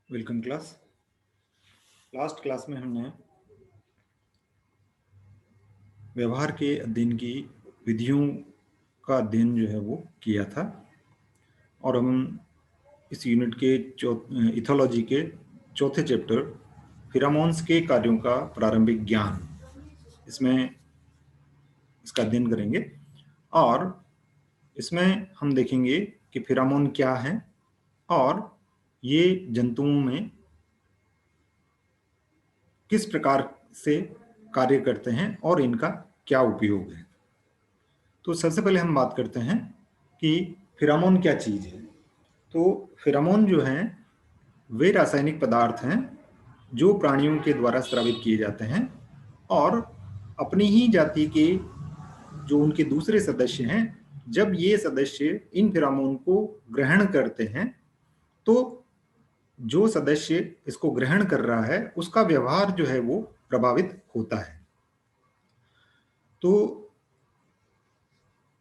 Welcome class. Last class में हमने व्यवहार के अध्ययन की विधियों का अध्ययन जो है वो किया था और हम इस यूनिट के इथोलॉजी के चौथे चैप्टर फिरामोन्स के कार्यों का प्रारंभिक ज्ञान इसमें इसका अध्ययन करेंगे और इसमें हम देखेंगे कि फिरामोन क्या है और ये जंतुओं में किस प्रकार से कार्य करते हैं और इनका क्या उपयोग है। तो सबसे पहले हम बात करते हैं कि फिरामोन क्या चीज है। तो फिरामोन जो हैं वे रासायनिक पदार्थ हैं जो प्राणियों के द्वारा स्रावित किए जाते हैं और अपनी ही जाति के जो उनके दूसरे सदस्य हैं, जब ये सदस्य इन फिरामोन को ग्रहण करते हैं तो जो सदस्य इसको ग्रहण कर रहा है उसका व्यवहार जो है वो प्रभावित होता है। तो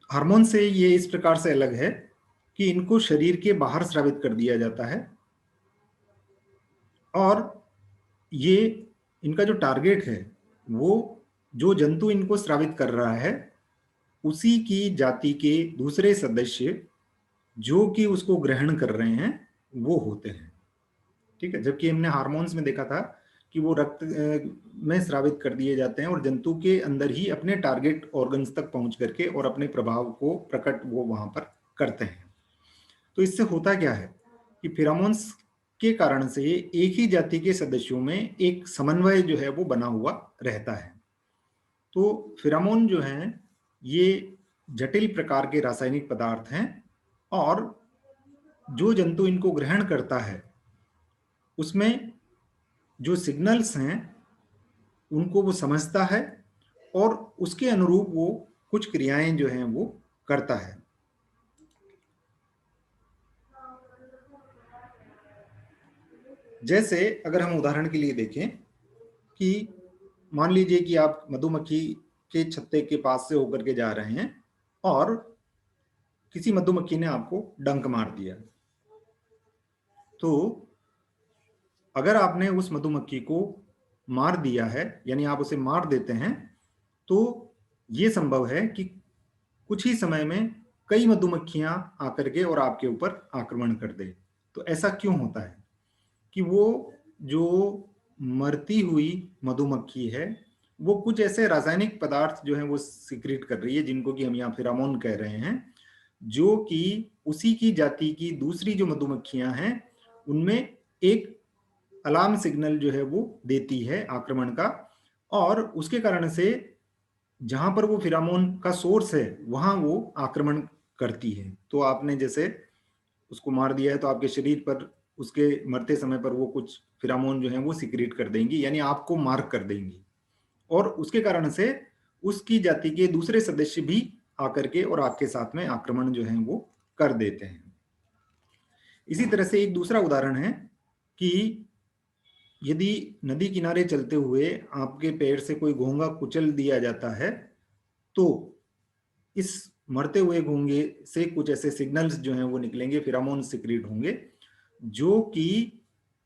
हार्मोन से ये इस प्रकार से अलग है कि इनको शरीर के बाहर स्रावित कर दिया जाता है और ये इनका जो टारगेट है वो जो जंतु इनको स्रावित कर रहा है उसी की जाति के दूसरे सदस्य जो कि उसको ग्रहण कर रहे हैं वो होते हैं। ठीक है, जबकि हमने हार्मोन्स में देखा था कि वो रक्त में स्रावित कर दिए जाते हैं और जंतु के अंदर ही अपने टारगेट ऑर्गन्स तक पहुंच करके और अपने प्रभाव को प्रकट वो वहां पर करते हैं। तो इससे होता क्या है कि फिरामोन्स के कारण से एक ही जाति के सदस्यों में एक समन्वय जो है वो बना हुआ रहता है। तो फिरामोन जो हैं ये जटिल प्रकार के रासायनिक पदार्थ हैं और जो जंतु इनको ग्रहण करता है उसमें जो सिग्नल्स हैं उनको वो समझता है और उसके अनुरूप वो कुछ क्रियाएं जो हैं वो करता है। जैसे अगर हम उदाहरण के लिए देखें कि मान लीजिए कि आप मधुमक्खी के छत्ते के पास से होकर के जा रहे हैं और किसी मधुमक्खी ने आपको डंक मार दिया। तो अगर आपने उस मधुमक्खी को मार दिया है यानी आप उसे मार देते हैं तो ये संभव है कि कुछ ही समय में कई मधुमक्खियां आकर के और आपके ऊपर आक्रमण कर दे। तो ऐसा क्यों होता है कि वो जो मरती हुई मधुमक्खी है वो कुछ ऐसे रासायनिक पदार्थ जो है वो सिक्रेट कर रही है जिनको कि हम यहाँ फिरामोन कह रहे हैं, जो कि उसी की जाति की दूसरी जो मधुमक्खियां हैं उनमें एक अलार्म सिग्नल जो है वो देती है आक्रमण का और उसके कारण से जहां पर वो फिरामोन का सोर्स है वहां वो आक्रमण करती है। तो आपने जैसे उसको मार दिया है तो आपके शरीर पर उसके मरते समय पर वो कुछ फिरामोन जो है वो सिक्रेट कर देंगी यानी आपको मार्क कर देंगी और उसके कारण से उसकी जाति के दूसरे सदस्य भी आकर के और आपके साथ में आक्रमण जो है वो कर देते हैं। इसी तरह से एक दूसरा उदाहरण है कि यदि नदी किनारे चलते हुए आपके पैर से कोई घोंघा कुचल दिया जाता है तो इस मरते हुए घोंघे से कुछ ऐसे सिग्नल्स जो हैं वो निकलेंगे, फिरामोन सिक्रेट होंगे जो कि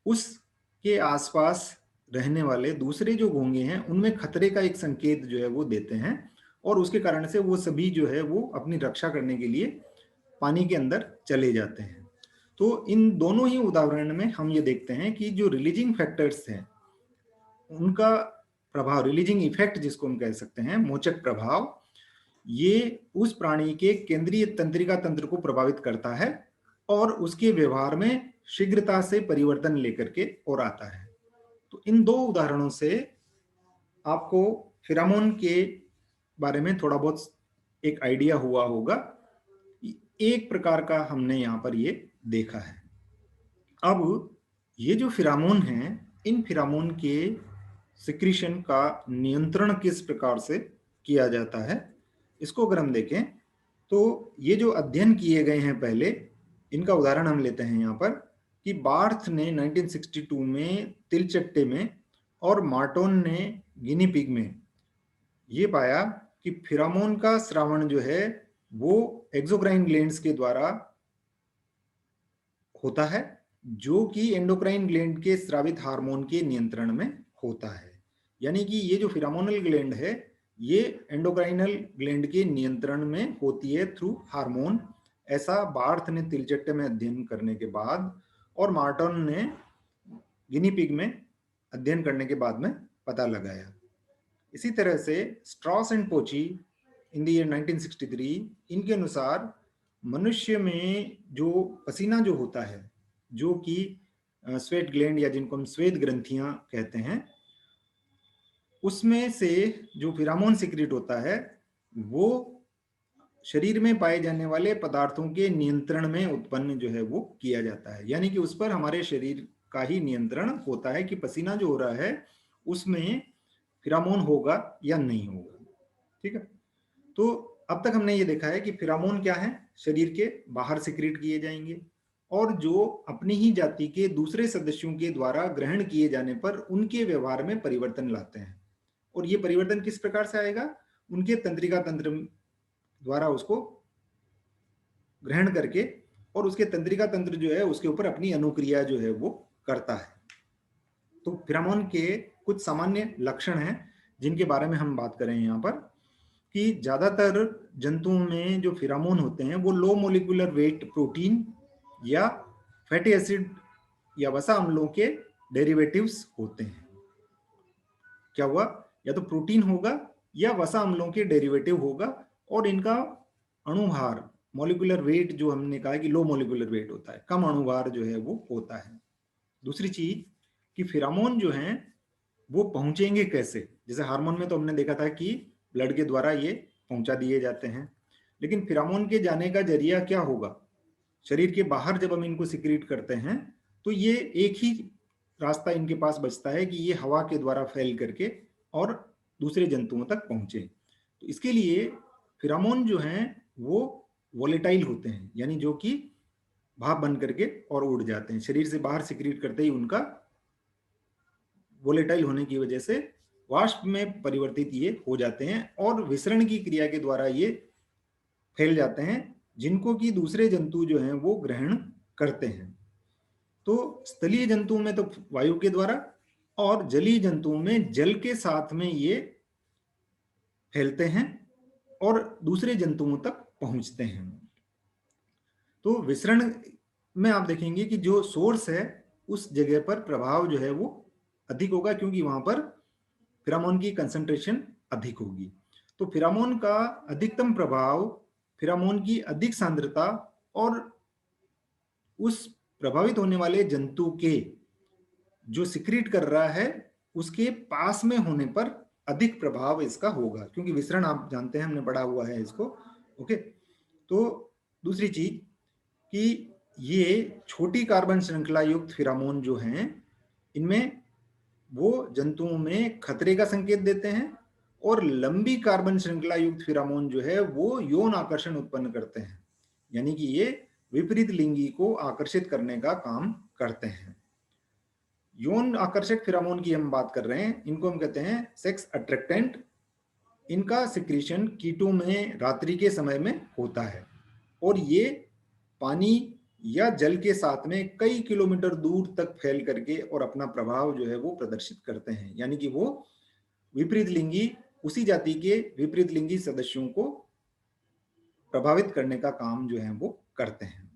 उसके आसपास रहने वाले दूसरे जो घोंघे हैं उनमें खतरे का एक संकेत जो है वो देते हैं और उसके कारण से वो सभी जो है वो अपनी रक्षा करने के लिए पानी के अंदर चले जाते हैं। तो इन दोनों ही उदाहरण में हम ये देखते हैं कि जो रिलीजिंग फैक्टर्स हैं उनका प्रभाव, रिलीजिंग इफेक्ट जिसको हम कह सकते हैं, मोचक प्रभाव, ये उस प्राणी के केंद्रीय तंत्रिका तंत्र को प्रभावित करता है और उसके व्यवहार में शीघ्रता से परिवर्तन लेकर के और आता है। तो इन दो उदाहरणों से आपको फिरामोन के बारे में थोड़ा बहुत एक आइडिया हुआ होगा। एक प्रकार का हमने यहाँ पर ये देखा है। अब ये जो फिरामोन हैं इन फिरामोन के सिक्रीशन का नियंत्रण किस प्रकार से किया जाता है इसको अगर हम देखें तो ये जो अध्ययन किए गए हैं पहले इनका उदाहरण हम लेते हैं यहाँ पर कि बार्थ ने 1962 में तिलचट्टे में और मार्टोन ने गिनी पिग में ये पाया कि फिरामोन का स्रावण जो है वो एक्सोक्राइन ग्लैंड्स के द्वारा होता है जो कि एंडोक्राइन ग्लैंड के स्रावित हार्मोन के नियंत्रण में होता है। यानी कि ये जो फिरामोनल ग्लैंड है ये एंडोक्राइनल ग्लैंड के नियंत्रण में होती है थ्रू हार्मोन। ऐसा बार्थ ने तिलचट्टे में अध्ययन करने के बाद और मार्टन ने गिनी पिग में अध्ययन करने के बाद में पता लगाया। इसी तरह से स्ट्रॉस एंड पोची इन द ईयर 1963 इनके अनुसार मनुष्य में जो पसीना जो होता है, जो कि स्वेट ग्लैंड या जिनको हम श्वेत ग्रंथियां कहते हैं, उसमें से जो फिरामोन सिक्रेट होता है वो शरीर में पाए जाने वाले पदार्थों के नियंत्रण में उत्पन्न जो है वो किया जाता है। यानी कि उस पर हमारे शरीर का ही नियंत्रण होता है कि पसीना जो हो रहा है उसमें फिरामोन होगा या नहीं होगा। ठीक है, तो अब तक हमने ये देखा है कि फिरामोन क्या है, शरीर के बाहर सिक्रेट किए जाएंगे और जो अपनी ही जाति के दूसरे सदस्यों के द्वारा ग्रहण किए जाने पर उनके व्यवहार में परिवर्तन लाते हैं। और ये परिवर्तन किस प्रकार से आएगा, उनके तंत्रिका तंत्र द्वारा उसको ग्रहण करके और उसके तंत्रिका तंत्र जो है उसके ऊपर अपनी अनुक्रिया जो है वो करता है। तो फिरामोन के कुछ सामान्य लक्षण हैं जिनके बारे में हम बात करें यहाँ पर, कि ज्यादातर जंतुओं में जो फिरामोन होते हैं वो लो मोलिकुलर वेट प्रोटीन या फैटी एसिड या वसा अम्लों के डेरिवेटिव्स होते हैं। क्या हुआ, या तो प्रोटीन होगा या वसा अम्लों के डेरिवेटिव होगा और इनका अणुभार मॉलिक्यूलर वेट जो हमने कहा कि लो मॉलिक्यूलर वेट होता है, कम अणुभार जो है वो होता है। दूसरी चीज कि फिरामोन जो हैं वो पहुंचेंगे कैसे, जैसे हार्मोन में तो हमने देखा था कि ब्लड के द्वारा ये पहुंचा दिए जाते हैं, लेकिन फिरामोन के जाने का जरिया क्या होगा, शरीर के बाहर जब हम इनको सिक्रीट करते हैं तो ये एक ही रास्ता इनके पास बचता है कि ये हवा के द्वारा फैल करके और दूसरे जंतुओं तक पहुंचे। तो इसके लिए फिरामोन जो हैं वो वोलेटाइल होते हैं, यानी जो कि भाप बन करके और उड़ जाते हैं, शरीर से बाहर सिक्रीट करते ही उनका वोलेटाइल होने की वजह से वाष्प में परिवर्तित ये हो जाते हैं और विसरण की क्रिया के द्वारा ये फैल जाते हैं, जिनको कि दूसरे जंतु जो हैं वो ग्रहण करते हैं। तो स्थलीय जंतुओं में तो वायु के द्वारा और जलीय जंतुओं में जल के साथ में ये फैलते हैं और दूसरे जंतुओं तक पहुंचते हैं। तो विसरण में आप देखेंगे कि जो सोर्स है उस जगह पर प्रभाव जो है वो अधिक होगा, क्योंकि वहां पर फिरामोन की कंसंट्रेशन अधिक होगी। तो फिरामोन का अधिकतम प्रभाव, फिरामोन की अधिक सांद्रता और उस प्रभावित होने वाले जंतु के जो सिक्रीट कर रहा है उसके पास में होने पर अधिक प्रभाव इसका होगा, क्योंकि विसरण आप जानते हैं, हमने पढ़ा हुआ है इसको। ओके, तो दूसरी चीज कि ये छोटी कार्बन श्रृंखला युक्त फिरामोन जो हैं इनमें वो जंतुओं में खतरे का संकेत देते हैं और लंबी कार्बन श्रृंखला युक्त फिरामोन जो है वो यौन आकर्षण उत्पन्न करते हैं, यानी कि ये विपरीत लिंगी को आकर्षित करने का काम करते हैं। यौन आकर्षक फिरामोन की हम बात कर रहे हैं, इनको हम कहते हैं सेक्स अट्रैक्टेंट। इनका सिक्रीशन कीटों में रात्रि के समय में होता है और ये पानी या जल के साथ में कई किलोमीटर दूर तक फैल करके और अपना प्रभाव जो है वो प्रदर्शित करते हैं, यानी कि वो विपरीत लिंगी, उसी जाति के विपरीत लिंगी सदस्यों को प्रभावित करने का काम जो है वो करते हैं।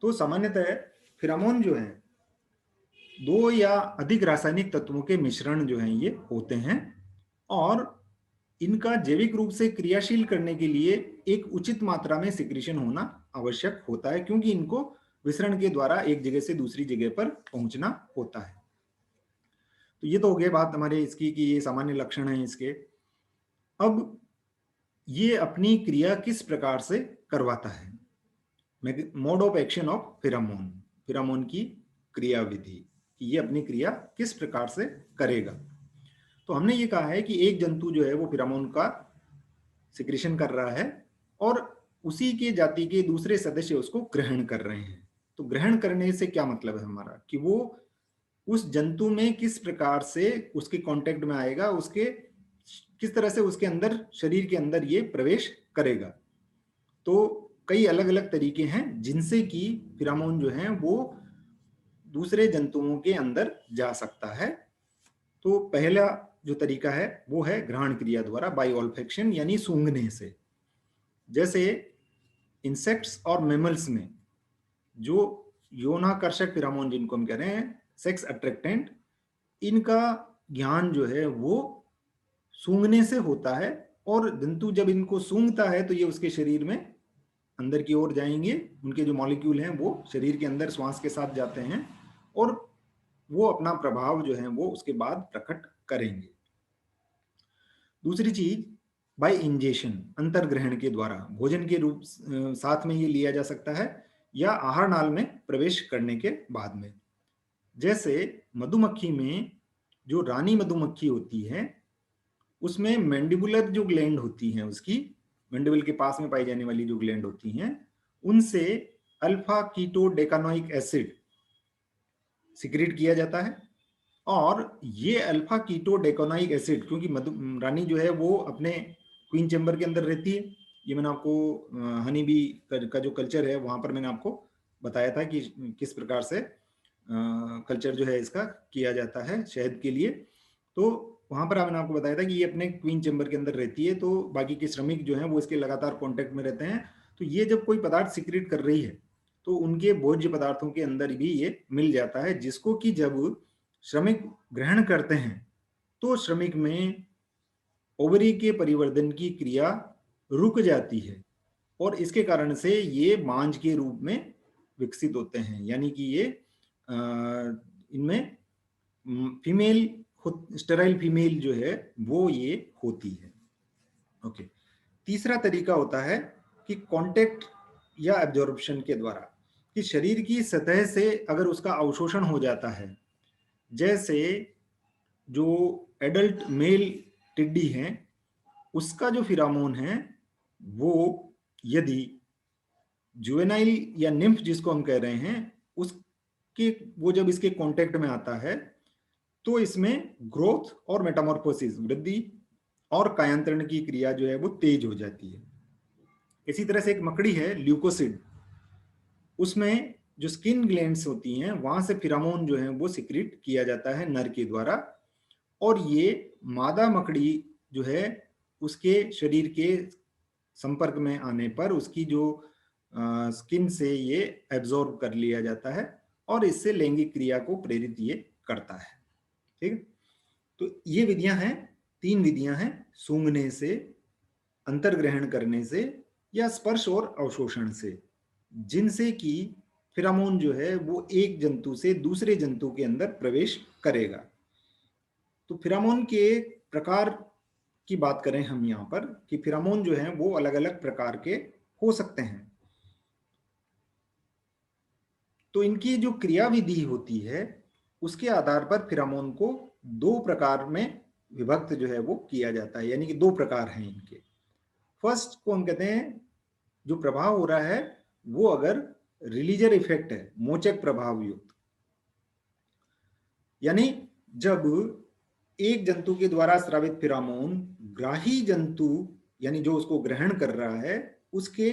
तो सामान्यतः फिरामोन जो है दो या अधिक रासायनिक तत्वों के मिश्रण जो हैं ये होते हैं और इनका जैविक रूप से क्रियाशील करने के लिए एक उचित मात्रा में सिक्रीशन होना आवश्यक होता है, क्योंकि इनको विसरण के द्वारा एक जगह से दूसरी जगह पर पहुंचना होता है। तो ये तो हो गई बात हमारे इसकी कि ये सामान्य लक्षण है इसके। अब ये अपनी क्रिया किस प्रकार से करवाता है, मोड ऑफ एक्शन ऑफ फिरामोन, फिरामोन की क्रिया विधि, कि ये अपनी क्रिया किस प्रकार से करेगा। तो हमने ये कहा है कि एक जंतु जो है वो फिरामोन का सिक्रीशन कर रहा है और उसी के जाति के दूसरे सदस्य उसको ग्रहण कर रहे हैं। तो ग्रहण करने से क्या मतलब है हमारा, कि वो उस जंतु में किस प्रकार से उसके कांटेक्ट में आएगा, उसके किस तरह से उसके अंदर, शरीर के अंदर ये प्रवेश करेगा। तो कई अलग अलग तरीके हैं जिनसे कि फिरामोन जो हैं वो दूसरे जंतुओं के अंदर जा सकता है। तो पहला जो तरीका है वो है ग्रहण क्रिया द्वारा, बाय ऑल्फैक्शन यानी सूंघने से। जैसे इंसेक्ट्स और मैमल्स में जो यौनाकर्षक फिरामोन जिनको हम कह रहे हैं सेक्स अट्रैक्टेंट, इनका ज्ञान जो है वो सूंघने से होता है, और जंतु जब इनको सूंघता है तो ये उसके शरीर में अंदर की ओर जाएंगे, उनके जो मॉलिक्यूल हैं वो शरीर के अंदर श्वास के साथ जाते हैं और वो अपना प्रभाव जो है वो उसके बाद प्रकट करेंगे। दूसरी चीज बाय इंजेशन, अंतर्ग्रहण के द्वारा भोजन के रूप साथ में ये लिया जा सकता है या आहार नाल में प्रवेश करने के बाद में। जैसे मधुमक्खी में जो रानी मधुमक्खी होती है उसमें मैंडिबुलर जो ग्लैंड होती हैं, उसकी मैंडिबल के पास में पाई जाने वाली जो ग्लैंड होती हैं, उनसे अल्फा कीटो डेकानोइक एसिड सिक्रेट किया जाता है। और ये अल्फा कीटो डेकानोइक एसिड, क्योंकि रानी जो है वो अपने क्वीन चैम्बर के अंदर रहती है, ये मैंने आपको हनी बी का जो कल्चर है वहां पर मैंने आपको बताया था कि किस प्रकार से कल्चर जो है इसका किया जाता है शहद के लिए। तो वहां पर मैंने आपको बताया था कि ये अपने क्वीन चैम्बर के अंदर रहती है, तो बाकी के श्रमिक जो हैं वो इसके लगातार कांटेक्ट में रहते हैं। तो ये जब कोई पदार्थ सिक्रेट कर रही है तो उनके भोज्य पदार्थों के अंदर भी ये मिल जाता है, जिसको कि जब श्रमिक ग्रहण करते हैं तो श्रमिक में ओवरी के परिवर्धन की क्रिया रुक जाती है और इसके कारण से ये मांझ के रूप में विकसित होते हैं, यानी कि ये इनमें फीमेल, स्टेराइल फीमेल जो है वो ये होती है। ओके। तीसरा तरीका होता है कि कांटेक्ट या एब्जॉर्प्शन के द्वारा, कि शरीर की सतह से अगर उसका अवशोषण हो जाता है, जैसे जो एडल्ट मेल टिड्डी हैं उसका जो फिरामोन है वो यदि जुवेनाइल या निम्फ जिसको हम कह रहे हैं उसके वो जब इसके कांटेक्ट में आता है तो इसमें ग्रोथ और मेटामॉर्फोसिस, वृद्धि और कायांतरण की क्रिया जो है वो तेज हो जाती है। इसी तरह से एक मकड़ी है ल्यूकोसिड, उसमें जो स्किन ग्लैंड्स होती हैं वहां से फिरामोन जो है वो सिक्रेट किया जाता है नर के द्वारा, और ये मादा मकड़ी जो है उसके शरीर के संपर्क में आने पर उसकी जो स्किन से ये एब्जॉर्ब कर लिया जाता है और इससे लैंगिक क्रिया को प्रेरित ये करता है। ठीक, तो ये विधियां हैं, 3 विधियां हैं, सूंघने से, अंतर्ग्रहण करने से या स्पर्श और अवशोषण से, जिनसे कि फिरामोन जो है वो एक जंतु से दूसरे जंतु के अंदर प्रवेश करेगा। तो फिरामोन के प्रकार की बात करें हम यहाँ पर कि फिरामोन जो है वो अलग अलग प्रकार के हो सकते हैं। तो इनकी जो क्रियाविधि होती है उसके आधार पर फिरामोन को 2 प्रकार में विभक्त जो है वो किया जाता है, यानी कि 2 प्रकार हैं इनके। फर्स्ट को हम कहते हैं जो प्रभाव हो रहा है वो अगर रिलीजर इफेक्ट है, मोचक प्रभाव युक्त, यानी जब एक जंतु के द्वारा स्रावित फिरामोन ग्राही जंतु यानी जो उसको ग्रहण कर रहा है उसके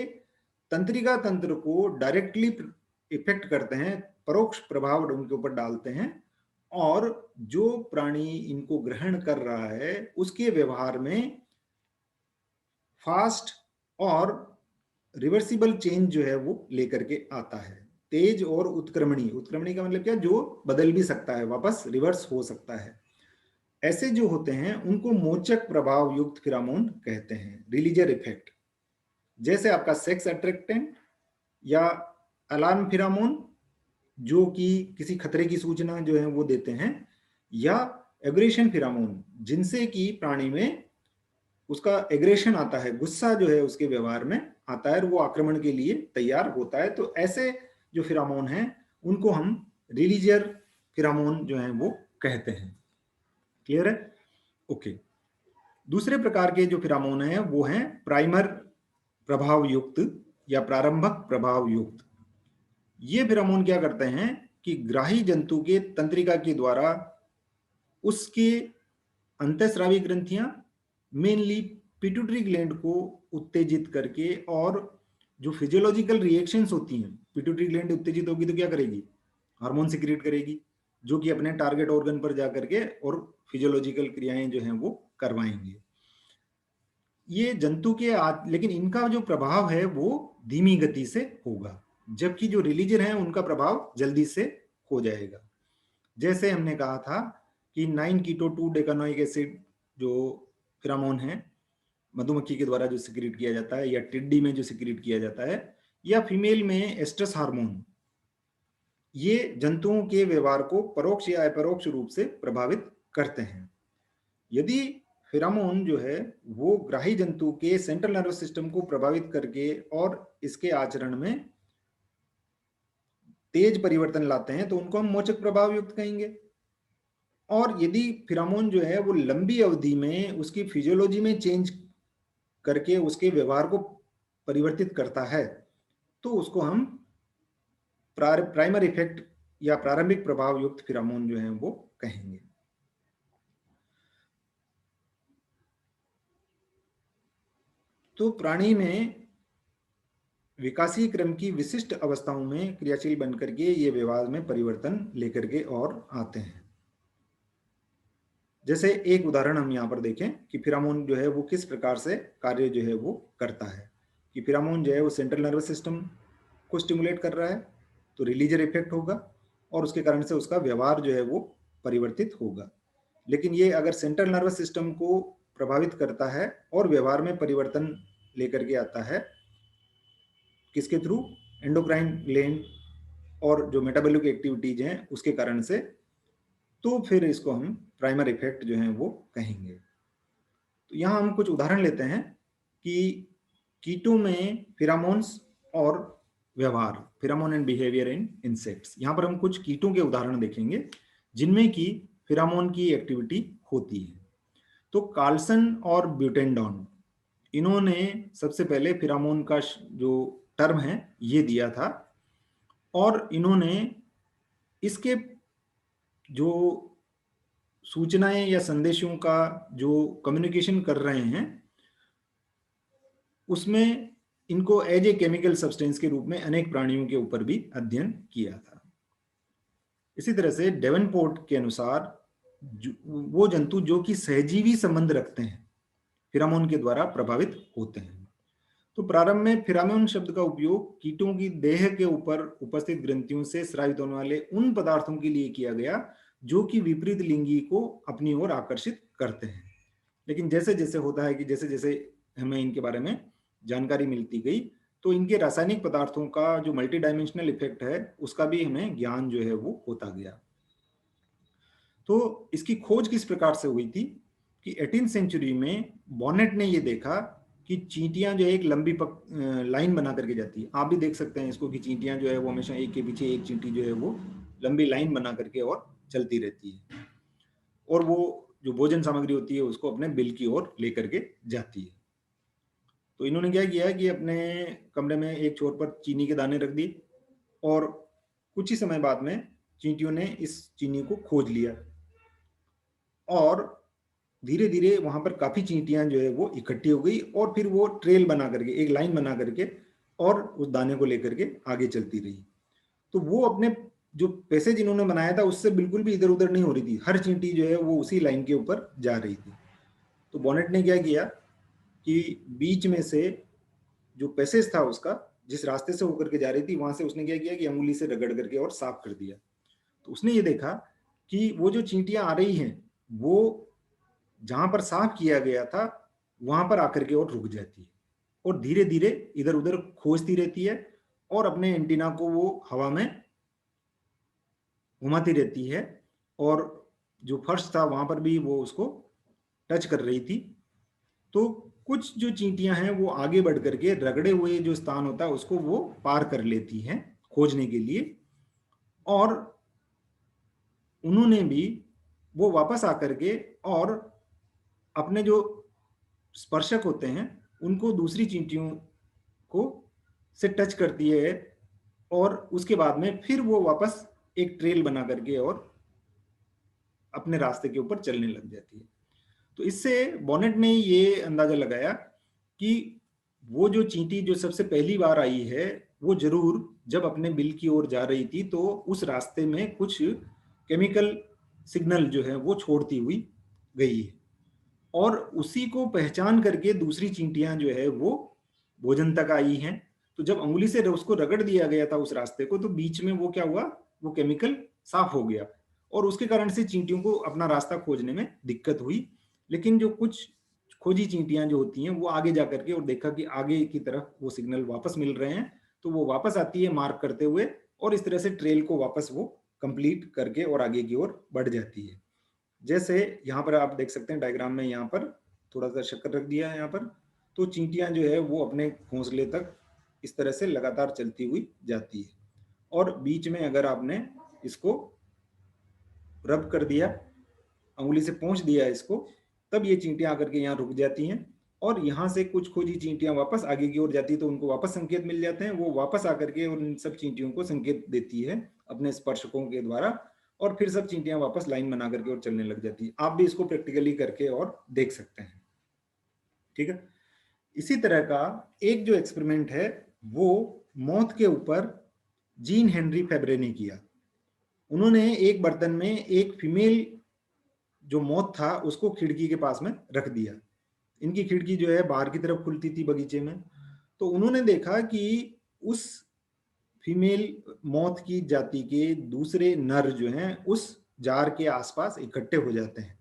तंत्रिका तंत्र को डायरेक्टली इफेक्ट करते हैं, परोक्ष प्रभाव उनके ऊपर डालते हैं, और जो प्राणी इनको ग्रहण कर रहा है उसके व्यवहार में फास्ट और रिवर्सिबल चेंज जो है वो लेकर के आता है। तेज और उत्क्रमणी, उत्क्रमणी का मतलब क्या, जो बदल भी सकता है, वापस रिवर्स हो सकता है, ऐसे जो होते हैं उनको मोचक प्रभाव युक्त फिरामोन कहते हैं, रिलीजर इफेक्ट। जैसे आपका सेक्स अट्रैक्टेंट या अलार्म फिरामोन जो कि किसी खतरे की सूचना जो है वो देते हैं, या एग्रेशन फिरामोन जिनसे कि प्राणी में उसका एग्रेशन आता है, गुस्सा जो है उसके व्यवहार में आता है और वो आक्रमण के लिए तैयार होता है। तो ऐसे जो फिरामोन हैं उनको हम रिलीजर फिरामोन जो हैं वो कहते हैं। क्लियर है? ओके। दूसरे प्रकार के जो फिरामोन हैं वो हैं प्राइमर प्रभाव युक्त या प्रारंभक प्रभाव युक्त। ये फिरामोन क्या करते हैं कि ग्राही जंतु के तंत्रिका के द्वारा उसके अंतःस्रावी ग्रंथियां, मेनली पिट्यूटरी ग्लैंड को उत्तेजित करके, और जो फिजियोलॉजिकल रिएक्शंस होती हैं, पिट्यूटरी ग्लैंड उत्तेजित होगी तो क्या करेगी, हार्मोन सिक्रीट करेगी, जो कि अपने टारगेट ऑर्गन पर जाकर के और फिजियोलॉजिकल क्रियाएं जो हैं वो करवाएंगे। ये जंतु के लेकिन इनका जो प्रभाव है वो धीमी गति से होगा, जबकि जो रिलीजर हैं उनका प्रभाव जल्दी से हो जाएगा। जैसे हमने कहा था कि 9 कीटो 2 डेकानोइक एसिड जो फिरामोन है मधुमक्खी के द्वारा जो सिक्रीट किया जाता है, या टिड्डी में जो सिक्रीट किया जाता है, या फीमेल में एस्ट्रस हार्मोन, ये जंतुओं के व्यवहार को परोक्ष या अपरोक्ष रूप से प्रभावित करते हैं। यदि फेरामोन जो है वो ग्राही जंतु के सेंट्रल नर्वस सिस्टम को प्रभावित करके और इसके आचरण में तेज परिवर्तन लाते हैं तो उनको हम मोचक प्रभाव युक्त कहेंगे। और यदि फेरामोन जो है वो लंबी अवधि में उसकी फिजियोलॉजी में चेंज करके उसके व्यवहार को परिवर्तित करता है तो उसको हम प्राइमरी इफेक्ट या प्रारंभिक प्रभाव युक्त फेरामोन जो है वो कहेंगे। तो प्राणी में विकासीय क्रम की विशिष्ट अवस्थाओं में क्रियाशील बनकर के ये व्यवहार में परिवर्तन लेकर के और आते हैं। जैसे एक उदाहरण हम यहाँ पर देखें कि फेरामोन जो है वो किस प्रकार से कार्य जो है वो करता है। कि फेरामोन जो है वो सेंट्रल नर्वस सिस्टम को स्टिमुलेट कर रहा है तो रिलीजर इफेक्ट होगा और उसके कारण से उसका व्यवहार जो है वो परिवर्तित होगा। लेकिन ये अगर सेंट्रल नर्वस सिस्टम को प्रभावित करता है और व्यवहार में परिवर्तन लेकर के आता है किसके थ्रू, एंडोक्राइन ग्लैंड और जो मेटाबॉलिक एक्टिविटीज हैं उसके कारण से, तो फिर इसको हम प्राइमर इफेक्ट जो है वो कहेंगे। तो यहाँ हम कुछ उदाहरण लेते हैं कि कीटों में फेरामोन्स और व्यवहार, pheromone and behaviour in insects. यहाँ पर हम कुछ कीटों के उदाहरण देखेंगे जिनमें की फेरामोन की एक्टिविटी होती है। तो कार्लसन और ब्यूटेंडॉन, इन्होंने सबसे पहले फेरामोन का जो टर्म है ये दिया था और इन्होंने इसके जो सूचनाएं या संदेशों का जो कम्युनिकेशन कर रहे हैं उसमें इनको एज ए केमिकल सब्सटेंस के रूप में अनेक प्राणियों के ऊपर भी अध्ययन किया था। इसी तरह से डेवनपोर्ट के अनुसार वो जंतु जो कि सहजीवी संबंध रखते हैं फेरामोन के द्वारा प्रभावित होते हैं। तो प्रारंभ में फेरामोन शब्द का उपयोग कीटों की देह के ऊपर उपस्थित ग्रंथियों से स्रावित होने वाले उन पदार्थों के लिए किया गया जो कि विपरीत लिंगी को अपनी ओर आकर्षित करते हैं। लेकिन जैसे जैसे होता है कि जैसे जैसे हमें इनके बारे में जानकारी मिलती गई तो इनके रासायनिक पदार्थों का जो मल्टी डायमेंशनल इफेक्ट है उसका भी हमें ज्ञान जो है वो होता गया। तो इसकी खोज किस प्रकार से हुई थी कि 18th सेंचुरी में बॉनेट ने ये देखा कि चींटियां जो है एक लंबी लाइन बना करके जाती है। आप भी देख सकते हैं इसको कि चींटियां जो है वो हमेशा एक के पीछे एक चींटी जो है वो लंबी लाइन बना करके और चलती रहती है और वो जो भोजन सामग्री होती है उसको अपने बिल की ओर लेकर के जाती है। तो इन्होंने क्या किया कि अपने कमरे में एक छोर पर चीनी के दाने रख दिए और कुछ ही समय बाद में चींटियों ने इस चीनी को खोज लिया और धीरे धीरे वहां पर काफी चींटियां जो है वो इकट्ठी हो गई और फिर वो ट्रेल बना करके एक लाइन बना करके और उस दाने को लेकर के आगे चलती रही। तो वो अपने जो पैसेज इन्होंने बनाया था उससे बिल्कुल भी इधर उधर नहीं हो रही थी, हर चींटी जो है वो उसी लाइन के ऊपर जा रही थी। तो बॉनेट ने क्या किया कि बीच में से जो पैसेज था उसका, जिस रास्ते से होकर के जा रही थी वहां से उसने क्या किया कि अंगुली से रगड़ करके और साफ कर दिया। तो उसने ये देखा कि वो जो चींटियां आ रही हैं वो जहां पर साफ किया गया था वहां पर आकर के और रुक जाती है और धीरे धीरे इधर उधर खोजती रहती है और अपने एंटीना को वो हवा में घुमाती रहती है और जो फर्श था वहां पर भी वो उसको टच कर रही थी। तो कुछ जो चींटियां हैं वो आगे बढ़ करके रगड़े हुए जो स्थान होता है उसको वो पार कर लेती हैं खोजने के लिए और उन्होंने भी वो वापस आकर के और अपने जो स्पर्शक होते हैं उनको दूसरी चींटियों को से टच करती है और उसके बाद में फिर वो वापस एक ट्रेल बना करके और अपने रास्ते के ऊपर चलने लग जाती है। तो इससे बॉनेट ने ये अंदाजा लगाया कि वो जो चींटी जो सबसे पहली बार आई है वो जरूर जब अपने बिल की ओर जा रही थी तो उस रास्ते में कुछ केमिकल सिग्नल जो है वो छोड़ती हुई गई है, और उसी को पहचान करके दूसरी चींटियां जो है वो भोजन तक आई हैं। तो जब अंगुली से उसको रगड़ दिया गया था उस रास्ते को, तो बीच में वो क्या हुआ, वो केमिकल साफ हो गया, और उसके कारण से चींटियों को अपना रास्ता खोजने में दिक्कत हुई। लेकिन जो कुछ खोजी चींटियां जो होती हैं वो आगे जा करके और देखा कि आगे की तरफ वो सिग्नल वापस मिल रहे हैं, तो वो वापस आती है मार्क करते हुए, और इस तरह से ट्रेल को वापस वो कंप्लीट करके और आगे की ओर बढ़ जाती है। जैसे यहाँ पर आप देख सकते हैं डायग्राम में, यहाँ पर थोड़ा सा शक्कर रख दिया है यहाँ पर। तो चींटियां जो है वो अपने घोंसले तक इस तरह से लगातार चलती हुई जाती है, और बीच में अगर आपने इसको रब कर दिया, अंगुली से पोंछ दिया इसको, तब ये चींटियां आकर के यहाँ रुक जाती हैं, और यहाँ से कुछ खोजी चींटियां वापस आगे की ओर जाती है, तो उनको वापस संकेत मिल जाते हैं। वो वापस आकर के उन सब चींटियों को संकेत देती है अपने स्पर्शकों के द्वारा, और फिर सब चींटियां वापस लाइन बना करके और चलने लग जाती है। आप भी इसको प्रैक्टिकली करके और देख सकते हैं, ठीक है। इसी तरह का एक जो एक्सपेरिमेंट है वो मौत के ऊपर जीन हेनरी फेब्रे ने किया। उन्होंने एक बर्तन में एक फीमेल जो मौत था उसको खिड़की के पास में रख दिया। इनकी खिड़की जो है बाहर की तरफ खुलती थी बगीचे में। तो उन्होंने देखा कि उस फीमेल मौत की जाति के दूसरे नर जो हैं उस जार के आसपास इकट्ठे हो जाते हैं,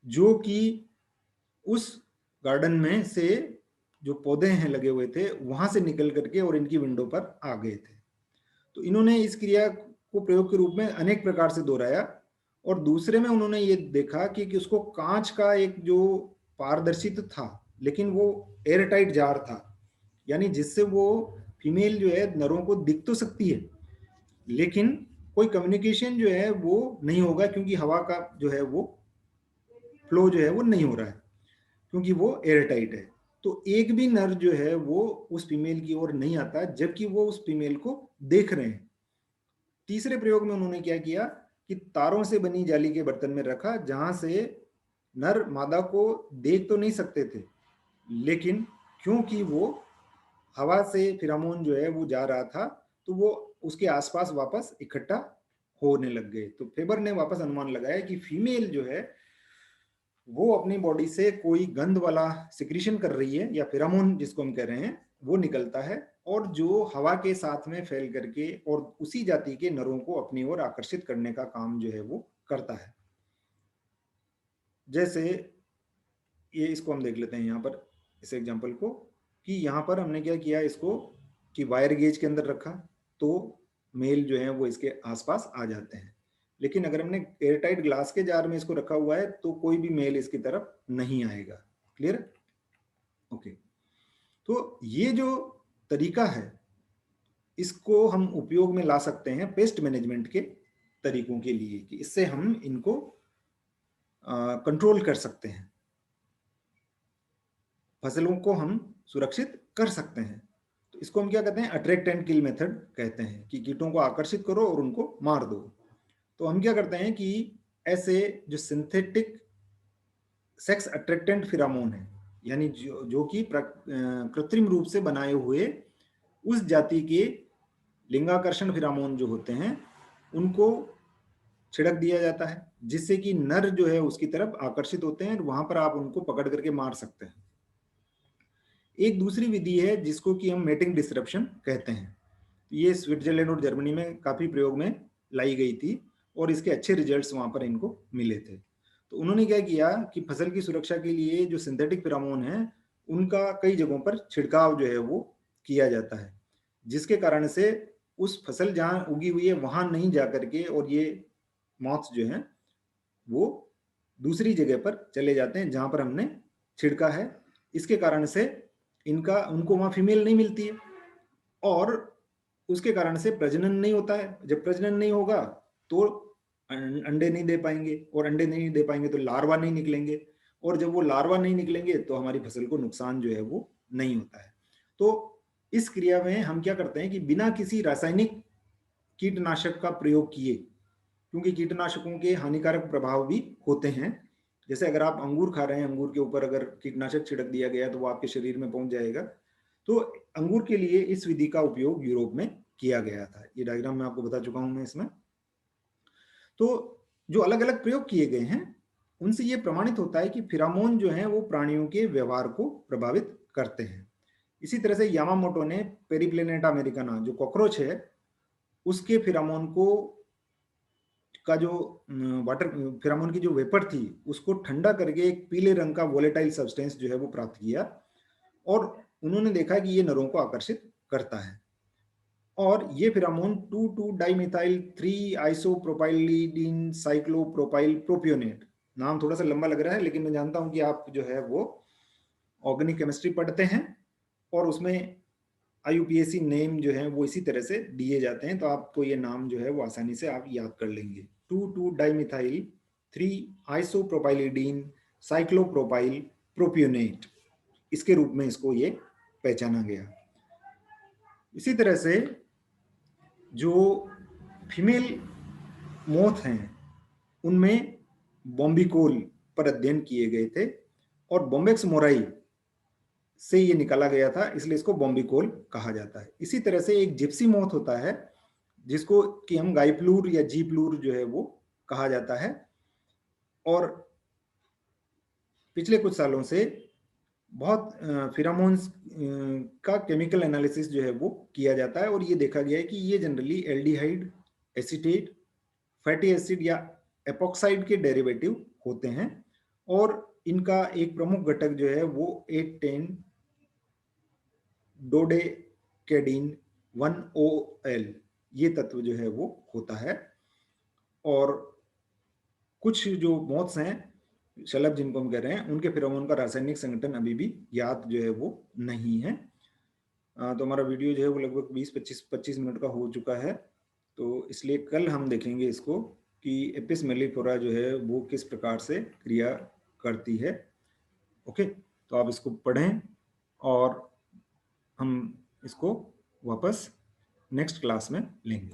जो कि उस गार्डन में से जो पौधे हैं लगे हुए थे वहां से निकल करके और इनकी विंडो पर आ गए थे। तो इन्होंने इस क्रिया को प्रयोग के रूप में अनेक प्रकार से दोहराया, और दूसरे में उन्होंने ये देखा कि उसको कांच का एक जो पारदर्शित था, लेकिन वो एयरटाइट जार था, यानी जिससे वो फीमेल जो है नरों को दिख तो सकती है, लेकिन कोई कम्युनिकेशन जो है वो नहीं होगा, क्योंकि हवा का जो है वो फ्लो जो है वो नहीं हो रहा है, क्योंकि वो एयरटाइट है। तो एक भी नर जो है वो उस फीमेल की ओर नहीं आता, जबकि वो उस फीमेल को देख रहे हैं। तीसरे प्रयोग में उन्होंने क्या किया कि तारों से बनी जाली के बर्तन में रखा, जहां से नर मादा को देख तो नहीं सकते थे, लेकिन क्योंकि वो हवा से फिरामोन जो है वो जा रहा था, तो वो उसके आसपास वापस इकट्ठा होने लग गए। तो फेबर ने वापस अनुमान लगाया कि फीमेल जो है वो अपनी बॉडी से कोई गंध वाला सिक्रीशन कर रही है, या फिरामोन जिसको हम कह रहे हैं वो निकलता है, और जो हवा के साथ में फैल करके और उसी जाति के नरों को अपनी ओर आकर्षित करने का काम जो है वो करता है। जैसे ये इसको हम देख लेते हैं यहाँ पर इस एग्जांपल को, कि यहाँ पर हमने क्या किया इसको कि वायर गेज के अंदर रखा, तो मेल जो है वो इसके आसपास आ जाते हैं। लेकिन अगर हमने एयरटाइट ग्लास के जार में इसको रखा हुआ है तो कोई भी मेल इसकी तरफ नहीं आएगा। क्लियर? ओके। तो ये जो तरीका है इसको हम उपयोग में ला सकते हैं पेस्ट मैनेजमेंट के तरीकों के लिए, कि इससे हम इनको कंट्रोल कर सकते हैं, फसलों को हम सुरक्षित कर सकते हैं। तो इसको हम क्या कहते हैं, अट्रैक्ट एंड किल मेथड कहते हैं, कि कीटों को आकर्षित करो और उनको मार दो। तो हम क्या करते हैं कि ऐसे जो सिंथेटिक सेक्स अट्रैक्टेंट फिरामोन है, यानी जो कि कृत्रिम रूप से बनाए हुए उस जाति के लिंगाकर्षण फिरामोन जो होते हैं उनको छिड़क दिया जाता है, जिससे कि नर जो है उसकी तरफ आकर्षित होते हैं, और वहां पर आप उनको पकड़ करके मार सकते हैं। एक दूसरी विधि है जिसको कि हम मेटिंग डिसरप्शन कहते हैं। ये स्विट्जरलैंड और जर्मनी में काफी प्रयोग में लाई गई थी, और इसके अच्छे रिजल्ट्स वहां पर इनको मिले थे। तो उन्होंने क्या किया कि फसल की सुरक्षा के लिए जो सिंथेटिक फिरामोन है उनका कई जगहों पर छिड़काव जो है वो किया जाता है, जिसके कारण से उस फसल जहां उगी हुई है वहां नहीं जा करके और ये मॉथ्स जो है वो दूसरी जगह पर चले जाते हैं जहां पर हमने छिड़का है। इसके कारण से इनका उनको वहां फीमेल नहीं मिलती है, और उसके कारण से प्रजनन नहीं होता है। जब प्रजनन नहीं होगा तो अंडे नहीं दे पाएंगे, और अंडे नहीं दे पाएंगे तो लार्वा नहीं निकलेंगे, और जब वो लार्वा नहीं निकलेंगे तो हमारी फसल को नुकसान जो है वो नहीं होता है। तो इस क्रिया में हम क्या करते हैं कि बिना किसी रासायनिक कीटनाशक का प्रयोग किए, क्योंकि कीटनाशकों के हानिकारक प्रभाव भी होते हैं। जैसे अगर आप अंगूर खा रहे हैं, अंगूर के ऊपर अगर कीटनाशक छिड़क दिया गया तो वो आपके शरीर में पहुंच जाएगा। तो अंगूर के लिए इस विधि का उपयोग यूरोप में किया गया था। ये डायग्राम मैं आपको बता चुका हूं मैं इसमें। तो जो अलग अलग प्रयोग किए गए हैं उनसे ये प्रमाणित होता है कि फिरामोन जो है वो प्राणियों के व्यवहार को प्रभावित करते हैं। इसी तरह से यामामोटो ने पेरिप्लेनेटा अमेरिकाना जो कॉकरोच है उसके फिरामोन को का जो वाटर फिरामोन की जो वेपर थी उसको ठंडा करके एक पीले रंग का वोलेटाइल सब्सटेंस जो है वो प्राप्त किया और उन्होंने देखा कि ये नरों को आकर्षित करता है। और ये फिरामोन 2,2-डाइमिथाइल 3 आइसोप्रोपाइलिडीन साइक्लोप्रोपाइल प्रोपियोनेट, नाम थोड़ा सा लंबा लग रहा है लेकिन मैं जानता हूं कि आप जो है वो ऑर्गेनिक केमिस्ट्री पढ़ते हैं और उसमें आईयूपीएसी नेम जो है वो इसी तरह से दिए जाते हैं, तो आपको ये नाम जो है वो आसानी से आप याद कर लेंगे। 2,2-डाइमिथाइल 3 आइसोप्रोपाइलिडीन साइक्लोप्रोपाइल प्रोपियोनेट, इसके रूप में इसको ये पहचाना गया। इसी तरह से जो फीमेल मोथ हैं उनमें बॉम्बिकोल पर अध्ययन किए गए थे और बॉम्बेक्स मोराई से ये निकाला गया था, इसलिए इसको बॉम्बिकोल कहा जाता है। इसी तरह से एक जिप्सी मोथ होता है जिसको कि हम गाइप्लूर या जीप्लूर जो है वो कहा जाता है। और पिछले कुछ सालों से बहुत फिरामोन्स का केमिकल एनालिसिस जो है वो किया जाता है और ये देखा गया है कि ये generally aldehyde, acetate, fatty acid या एपॉक्साइड के डेरिवेटिव होते हैं और इनका एक प्रमुख घटक जो है वो 8-10 डोडेकेडीन 1OL ये तत्व जो है वो होता है। और कुछ जो मोथ्स हैं, शलभ जिनको हम कह रहे हैं, उनके फिरोमोन का रासायनिक संगठन अभी भी ज्ञात जो है वो नहीं है। तो हमारा वीडियो जो है वो लगभग 20-25 मिनट का हो चुका है, तो इसलिए कल हम देखेंगे इसको कि एपिस मेलिफोरा जो है वो किस प्रकार से क्रिया करती है। ओके, तो आप इसको पढ़ें और हम इसको वापस नेक्स्ट क्लास में लेंगे।